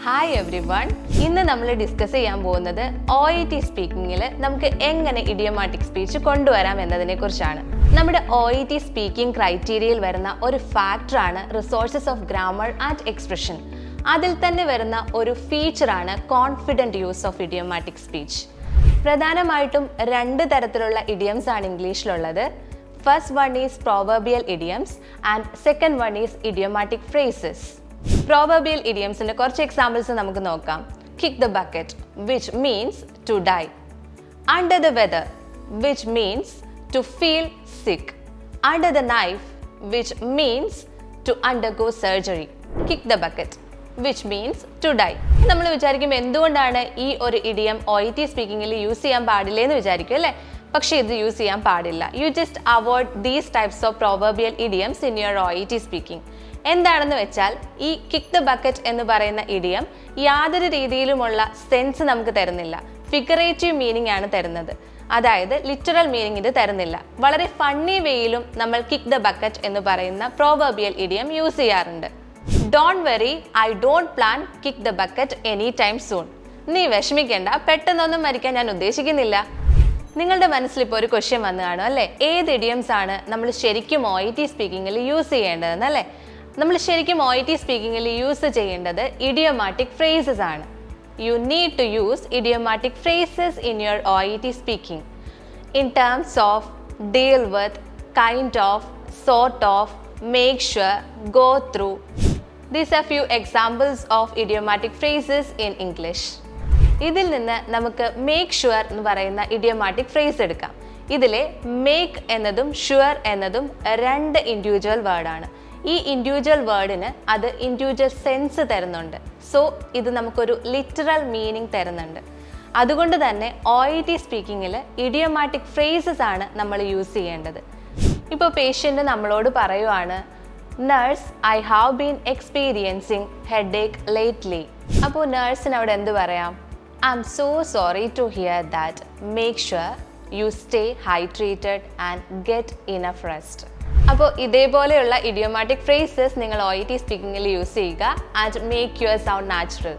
Hi every one. ഇന്ന് നമ്മൾ discuss ചെയ്യാൻ പോകുന്നത് OET സ്പീക്കിങ്ങിൽ നമുക്ക് എങ്ങനെ ഇഡിയോമാറ്റിക് സ്പീച്ച് കൊണ്ടുവരാം എന്നതിനെ കുറിച്ചാണ്. നമ്മുടെ OET സ്പീക്കിംഗ് ക്രൈറ്റീരിയയിൽ വരുന്ന ഒരു ഫാക്ടറാണ് resources of grammar and expression. അതിൽ തന്നെ വരുന്ന ഒരു ഫീച്ചറാണ് confident use of idiomatic speech. പ്രധാനമായിട്ടും രണ്ട് തരത്തിലുള്ള ഇഡിയംസ് ആണ് ഇംഗ്ലീഷിലുള്ളത്. First one is proverbial idioms and second one is idiomatic phrases. Proverbial idiomsന്റെ കുറച്ച് എക്സാമ്പിൾസ് നമുക്ക് നോക്കാം. Kick the bucket, which means to die. Under the weather, which means to feel sick. Under the knife, which means to undergo surgery. Kick the bucket, which means to die. നമ്മൾ വിചാരിക്കും എന്തുകൊണ്ടാണ് ഈ ഒരു idiom OET സ്പീക്കിങ്ങിൽ use ചെയ്യാൻ പാടില്ല എന്ന് വിചാരിക്കും അല്ലേ? പക്ഷേ ഇത് യൂസ് ചെയ്യാൻ പാടില്ല. You just avoid these types of proverbial idioms in your OET speaking. എന്താണെന്ന് വെച്ചാൽ ഈ കിക്ക് ദ ബക്കറ്റ് എന്ന് പറയുന്ന ഇഡിയം യാതൊരു രീതിയിലുമുള്ള സെൻസ് നമുക്ക് തരുന്നില്ല. ഫിഗറേറ്റീവ് മീനിങ് ആണ് തരുന്നത്. അതായത് ലിറ്ററൽ മീനിങ് ഇത് തരുന്നില്ല. വളരെ ഫണ്ണി വേയിലും നമ്മൾ കിക്ക് ദ ബക്കറ്റ് എന്ന് പറയുന്ന proverbial ഇഡിയം യൂസ് ചെയ്യാറുണ്ട്. Don't worry, I don't plan kick the bucket any time soon. നീ വിഷമിക്കേണ്ട, പെട്ടെന്നൊന്നും മരിക്കാൻ ഞാൻ ഉദ്ദേശിക്കുന്നില്ല. നിങ്ങളുടെ മനസ്സിൽ ഇപ്പോൾ ഒരു ക്വസ്റ്റ്യൻ വന്നു കാണും അല്ലേ? ഏത് ഇഡിയംസ് ആണ് നമ്മൾ ശരിക്കും OET സ്പീക്കിങ്ങിൽ യൂസ് ചെയ്യേണ്ടതെന്ന് അല്ലേ? നമ്മൾ ശരിക്കും OET സ്പീക്കിങ്ങിൽ യൂസ് ചെയ്യേണ്ടത് idiomatic phrases ആണ്. You need to use idiomatic phrases in your OET speaking in terms of deal with, kind of, sort of, make sure, go through. These are few examples of idiomatic phrases in English. ഇതിൽ നിന്ന് നമുക്ക് make sure എന്ന് പറയുന്ന idiomatic phrase എടുക്കാം. ഇതിലെ make എന്നതും sure എന്നതും രണ്ട് ഇൻഡിവിജ്വൽ വേർഡാണ്. ഈ ഇൻഡിവിജ്വൽ വേർഡിന് അത് ഇൻഡിവിജ്വൽ സെൻസ് തരുന്നുണ്ട്. സോ ഇത് നമുക്കൊരു ലിറ്ററൽ മീനിങ് തരുന്നുണ്ട്. അതുകൊണ്ട് തന്നെ OET സ്പീക്കിങ്ങിൽ ഇഡിയോമാറ്റിക് ഫ്രേസസ് ആണ് നമ്മൾ യൂസ് ചെയ്യേണ്ടത്. ഇപ്പോൾ പേഷ്യൻ്റ് നമ്മളോട് പറയുവാണ്, nurse, I have been experiencing headache lately. അപ്പോൾ നഴ്സിന് അവിടെ എന്ത് പറയാം? I'm so sorry to hear that. Make sure you stay hydrated and get enough rest. അപ്പോൾ ഇതേപോലെയുള്ള ഇഡിയോമാറ്റിക് ഫ്രേസസ് നിങ്ങൾ OET സ്പീക്കിങ്ങിൽ യൂസ് ചെയ്യുക and make your sound natural.